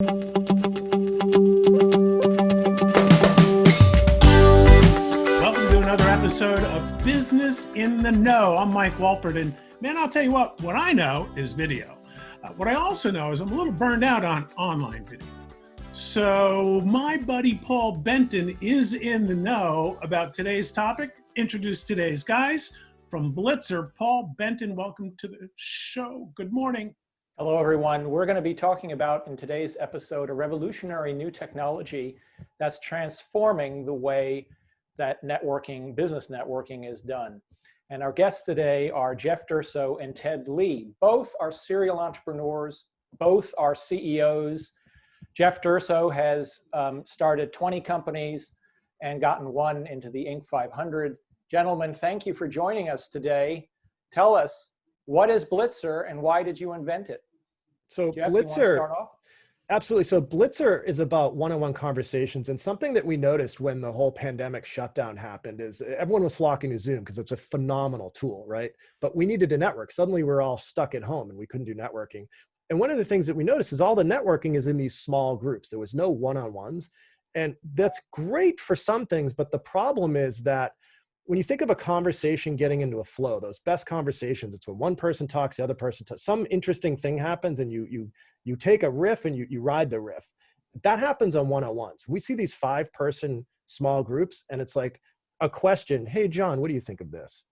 Welcome to another episode of Business in the Know. I'm Mike Walpert, and man, I'll tell you what I know is video. What I also know is I'm a little burned out on online video. So my buddy Paul Benton is in the know about today's topic. Introduce today's guys from BLITZR. Paul Benton, welcome to the show. Good morning. Hello, everyone. We're going to be talking about, in today's episode, a revolutionary new technology that's transforming the way that networking, business networking is done. And our guests today are Jeff Durso and Ted Lee. Both are serial entrepreneurs. Both are CEOs. Jeff Durso has started 20 companies and gotten one into the Inc. 500. Gentlemen, thank you for joining us today. Tell us, what is BLITZR and why did you invent it? So Jeff, BLITZR, start off? Absolutely. So BLITZR is about one-on-one conversations, and something that we noticed when the whole pandemic shutdown happened is everyone was flocking to Zoom because it's a phenomenal tool, right? But we needed to network. Suddenly we're all stuck at home and we couldn't do networking. And one of the things that we noticed is all the networking is in these small groups. There was no one-on-ones, and that's great for some things, but the problem is that when you think of a conversation getting into a flow, those best conversations, it's when one person talks, the other person talks, some interesting thing happens and you take a riff and you ride the riff. That happens on one-on-ones. We see these 5-person small groups and it's like a question. Hey, John, what do you think of this?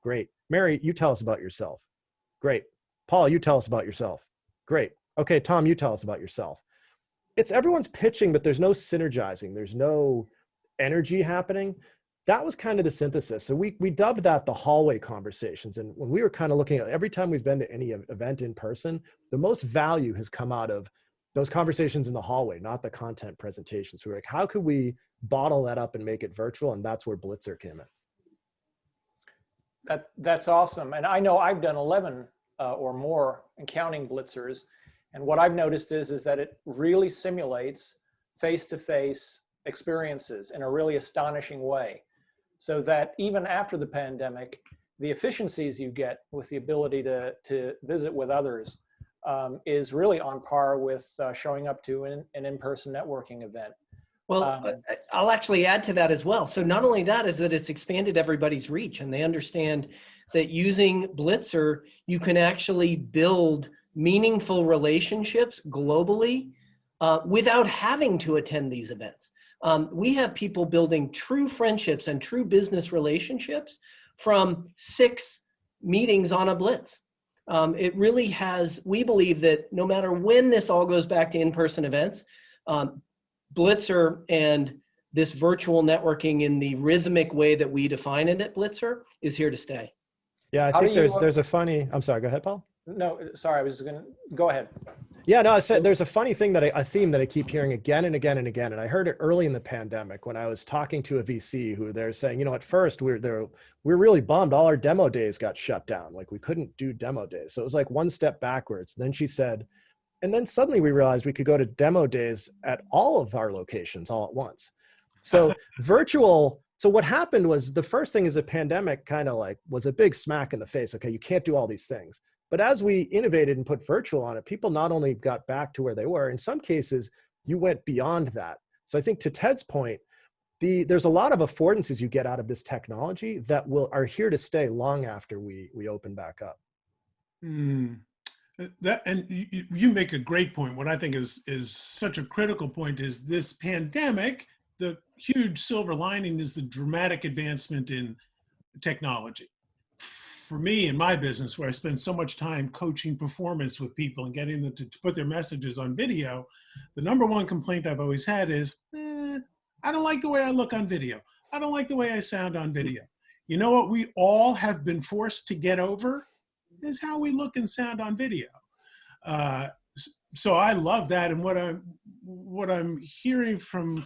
Great. Mary, you tell us about yourself. Great. Paul, you tell us about yourself. Great. Okay, Tom, you tell us about yourself. It's everyone's pitching, but there's no synergizing. There's no energy happening. That was kind of the synthesis. So we dubbed that the hallway conversations. And when we were kind of looking at every time we've been to any event in person, the most value has come out of those conversations in the hallway, not the content presentation. So we're like, how could we bottle that up and make it virtual? And that's where BLITZR came in. That's awesome. And I know I've done 11 or more and counting BLITZRs. And what I've noticed is that it really simulates face-to-face experiences in a really astonishing way. So that even after the pandemic, the efficiencies you get with the ability to visit with others is really on par with showing up to an in-person networking event. Well, I'll actually add to that as well. So not only that is that it's expanded everybody's reach, and they understand that using BLITZR, you can actually build meaningful relationships globally without having to attend these events. We have people building true friendships and true business relationships from 6 meetings on a Blitz. It really has, we believe that no matter when this all goes back to in-person events, BLITZR and this virtual networking in the rhythmic way that we define it at BLITZR is here to stay. Yeah, I think there's a funny, I'm sorry, go ahead, Paul. No, sorry, I was gonna, go ahead. Yeah, no, I said there's a funny thing a theme that I keep hearing again and again and again. And I heard it early in the pandemic when I was talking to a VC who they're saying, you know, at first we're really bummed. All our demo days got shut down. Like we couldn't do demo days. So it was like one step backwards. Then she said, and then suddenly we realized we could go to demo days at all of our locations all at once. So virtual. So what happened was the first thing is the pandemic kind of like was a big smack in the face. Okay, you can't do all these things. But as we innovated and put virtual on it, people not only got back to where they were, in some cases, you went beyond that. So I think to Ted's point, there's a lot of affordances you get out of this technology that are here to stay long after we open back up. And you make a great point. What I think is such a critical point is this pandemic, the huge silver lining is the dramatic advancement in technology. For me in my business, where I spend so much time coaching performance with people and getting them to put their messages on video, the number one complaint I've always had is, I don't like the way I look on video. I don't like the way I sound on video. You know what we all have been forced to get over is how we look and sound on video. So I love that. And what I'm hearing from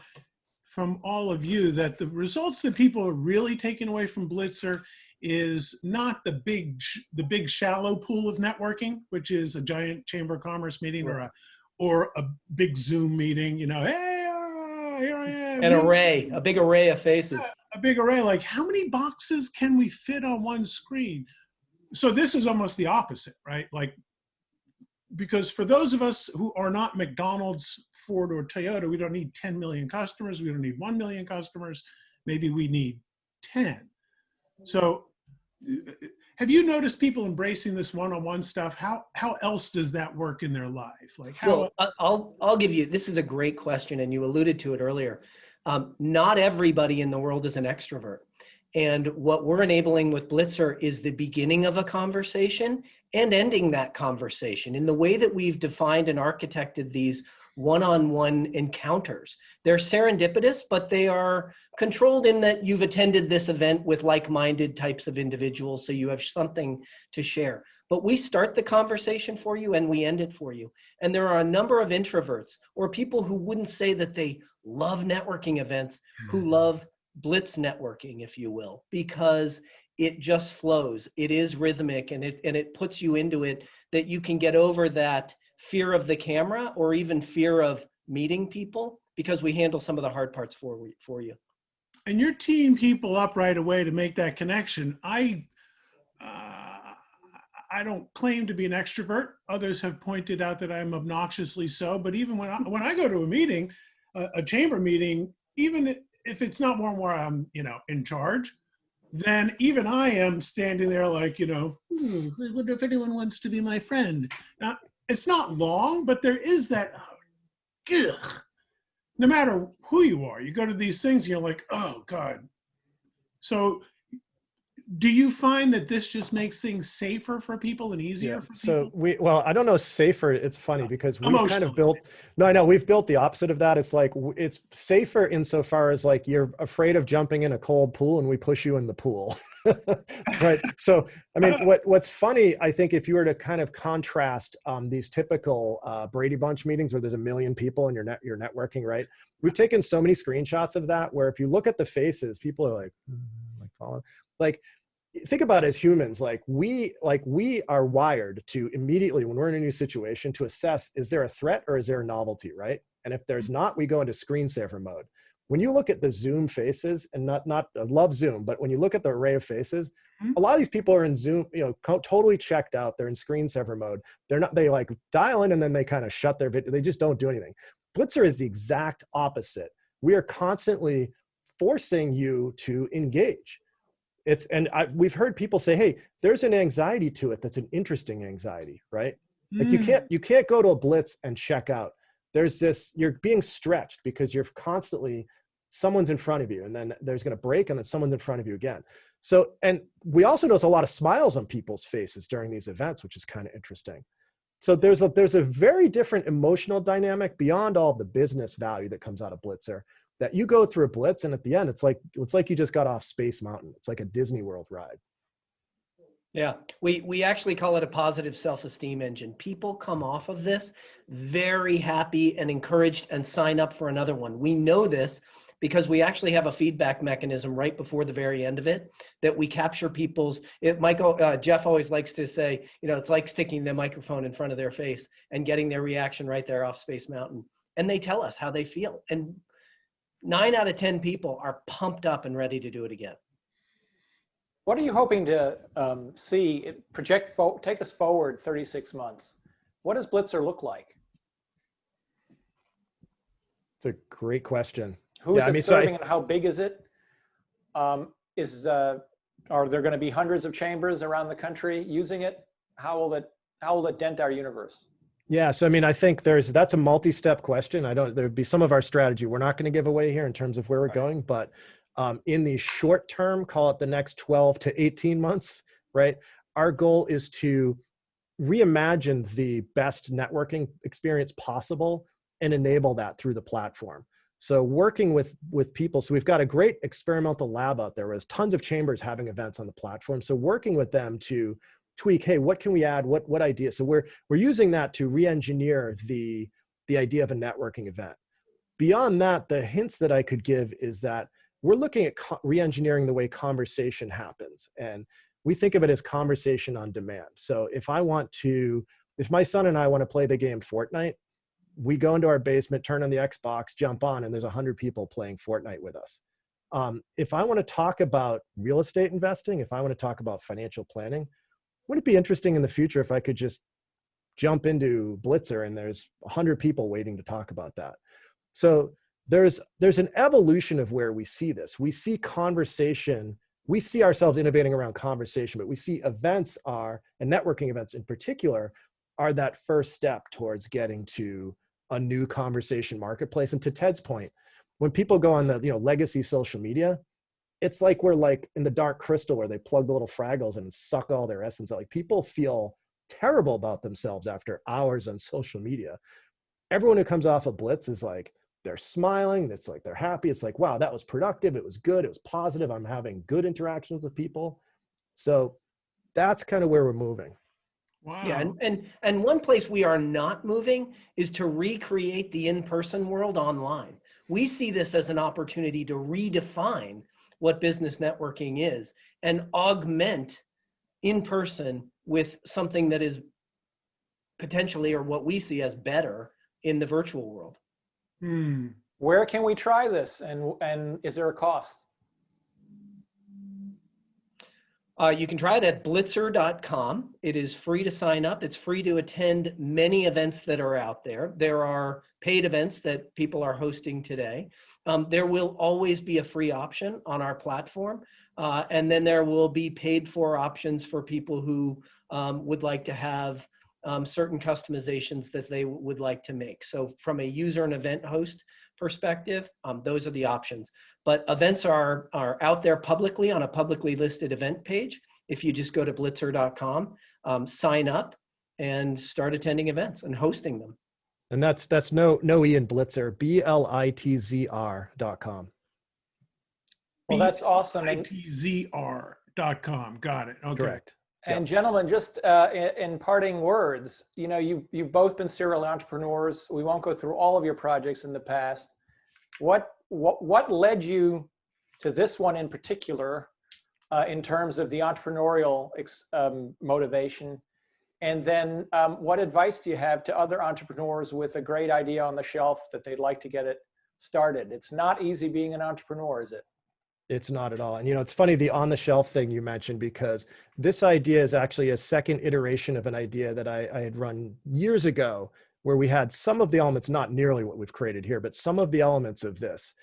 all of you, that the results that people are really taking away from BLITZR is not the big shallow pool of networking, which is a giant chamber of commerce meeting or a big Zoom meeting, you know, hey, here I am. A big array of faces. A big array, like how many boxes can we fit on one screen? So this is almost the opposite, right? Like because for those of us who are not McDonald's, Ford, or Toyota, we don't need 10 million customers. We don't need 1 million customers. Maybe we need 10. So have you noticed people embracing this one-on-one stuff? How else does that work in their life? Like how? Well, I'll give you, this is a great question, and you alluded to it earlier. Not everybody in the world is an extrovert. And what we're enabling with BLITZR is the beginning of a conversation and ending that conversation in the way that we've defined and architected these one-on-one encounters. They're serendipitous, but they are controlled in that you've attended this event with like-minded types of individuals, so you have something to share. But we start the conversation for you and we end it for you. And there are a number of introverts or people who wouldn't say that they love networking events, who love blitz networking, if you will, because it just flows. It is rhythmic, and it puts you into it, that you can get over that fear of the camera or even fear of meeting people, because we handle some of the hard parts for you. And you're teeing people up right away to make that connection. I don't claim to be an extrovert. Others have pointed out that I'm obnoxiously so. But even when I go to a meeting, a chamber meeting, even if it's not one where I'm, in charge, then even I am standing there like, I wonder if anyone wants to be my friend. Now, it's not long, but there is that, ugh. No matter who you are, you go to these things and you're like, oh God. So do you find that this just makes things safer for people and easier for people? So well, I don't know, safer. It's funny because we've kind of Emotionally. built, no, I know we've built the opposite of that. It's like, it's safer insofar as like, you're afraid of jumping in a cold pool and we push you in the pool. Right. So, I mean, what's funny, I think if you were to kind of contrast these typical Brady Bunch meetings where there's a million people and you're networking, right? We've taken so many screenshots of that where if you look at the faces, people are like following, like, think about it as humans, like we are wired to immediately, when we're in a new situation, to assess, is there a threat or is there a novelty, right? And if there's not, we go into screensaver mode. When you look at the Zoom faces, and I love Zoom, but when you look at the array of faces, a lot of these people are in Zoom, totally checked out. They're in screensaver mode. They like dial in and then they kind of shut their video. They just don't do anything. BLITZR is the exact opposite. We are constantly forcing you to engage. We've heard people say, hey, there's an anxiety to it that's an interesting anxiety, right? Like you can't go to a blitz and check out. There's this, you're being stretched because you're constantly, someone's in front of you and then there's going to break and then someone's in front of you again. So, and we also notice a lot of smiles on people's faces during these events, which is kind of interesting. So there's a very different emotional dynamic beyond all of the business value that comes out of BLITZR, that you go through a blitz and at the end, it's like you just got off Space Mountain. It's like a Disney World ride. Yeah, we actually call it a positive self-esteem engine. People come off of this very happy and encouraged and sign up for another one. We know this because we actually have a feedback mechanism right before the very end of it that we capture people's, Jeff always likes to say, it's like sticking the microphone in front of their face and getting their reaction right there off Space Mountain. And they tell us how they feel. And 9 out of 10 people are pumped up and ready to do it again. What are you hoping to see, take us forward 36 months? What does BLITZR look like? It's a great question. Who is it serving and how big is it? Are there going to be hundreds of chambers around the country using it? How will it dent our universe? Yeah, so I mean, I think that's a multi-step question. There'd be some of our strategy we're not going to give away here in terms of where we're going, but in the short term, call it the next 12 to 18 months, right? Our goal is to reimagine the best networking experience possible and enable that through the platform. So working with people, so we've got a great experimental lab out there with tons of chambers having events on the platform. So working with them to tweak, hey, what can we add? What idea? So we're using that to re-engineer the idea of a networking event. Beyond that, the hints that I could give is that we're looking at re-engineering the way conversation happens. And we think of it as conversation on demand. So if my son and I want to play the game Fortnite, we go into our basement, turn on the Xbox, jump on, and there's 100 people playing Fortnite with us. If I want to talk about real estate investing, if I want to talk about financial planning, wouldn't it be interesting in the future if I could just jump into BLITZR and there's 100 people waiting to talk about that. So there's an evolution of where we see this. We see conversation, we see ourselves innovating around conversation, but we see events are, and networking events in particular, are that first step towards getting to a new conversation marketplace. And to Ted's point, when people go on the legacy social media, it's like we're like in the dark crystal where they plug the little Fraggles and suck all their essence out. Like, people feel terrible about themselves after hours on social media. Everyone who comes off of Blitz is like, they're smiling. It's like, they're happy. It's like, wow, that was productive. It was good. It was positive. I'm having good interactions with people. So that's kind of where we're moving. Wow. Yeah, and one place we are not moving is to recreate the in-person world online. We see this as an opportunity to redefine what business networking is and augment in-person with something that is potentially, or what we see as better, in the virtual world. Where can we try this, and is there a cost? You can try it at BLITZR.com. It is free to sign up. It's free to attend many events that are out there. There are paid events that people are hosting today. There will always be a free option on our platform. And then there will be paid for options for people who would like to have certain customizations that they would like to make. So from a user and event host perspective, those are the options. But events are out there publicly on a publicly listed event page. If you just go to BLITZR.com, sign up and start attending events and hosting them. And that's no E in BLITZR, BLITZR.com. Well, that's awesome. BLITZR.com. Got it. Okay. Correct. And gentlemen, just in parting words, you've both been serial entrepreneurs. We won't go through all of your projects in the past. What led you to this one in particular, in terms of the entrepreneurial motivation? And then what advice do you have to other entrepreneurs with a great idea on the shelf that they'd like to get it started? It's not easy being an entrepreneur, is it? It's not at all. And it's funny, the on the shelf thing you mentioned, because this idea is actually a second iteration of an idea that I had run years ago, where we had some of the elements, not nearly what we've created here, but some of the elements of this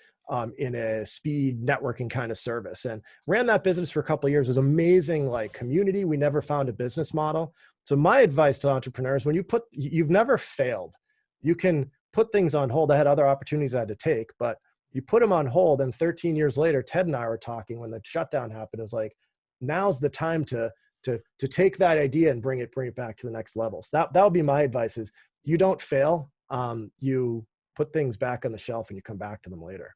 in a speed networking kind of service, and ran that business for a couple of years. It was amazing, like community. We never found a business model. So my advice to entrepreneurs, when you've never failed, you can put things on hold. I had other opportunities I had to take, but you put them on hold, and 13 years later, Ted and I were talking when the shutdown happened. It was like, now's the time to take that idea and bring it back to the next level. So that would be my advice: is you don't fail. You put things back on the shelf and you come back to them later.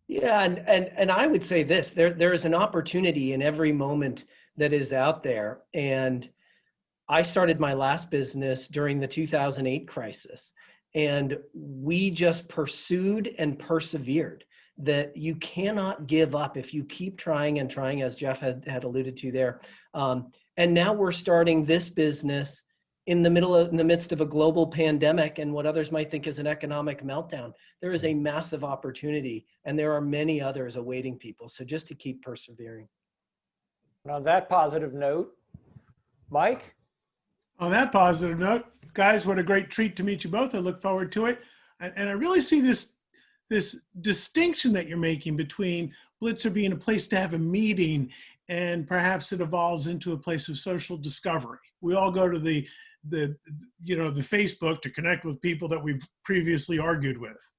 Yeah, and I would say this: there is an opportunity in every moment that is out there. And I started my last business during the 2008 crisis. And we just pursued and persevered. That you cannot give up if you keep trying and trying, as Jeff had alluded to there. And now we're starting this business in the midst of a global pandemic and what others might think is an economic meltdown. There is a massive opportunity, and there are many others awaiting people. So just to keep persevering. And on that positive note, Mike? On that positive note, guys, what a great treat to meet you both. I look forward to it. And I really see this distinction that you're making between BLITZR being a place to have a meeting, and perhaps it evolves into a place of social discovery. We all go to the Facebook to connect with people that we've previously argued with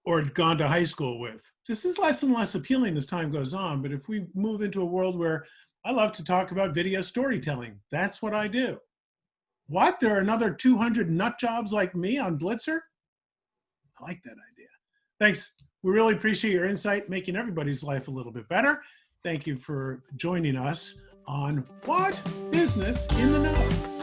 or gone to high school with. This is less and less appealing as time goes on. But if we move into a world where I love to talk about video storytelling, that's what I do. What? There are another 200 nut jobs like me on BLITZR? I like that idea. Thanks. We really appreciate your insight, making everybody's life a little bit better. Thank you for joining us on What Business in the Know.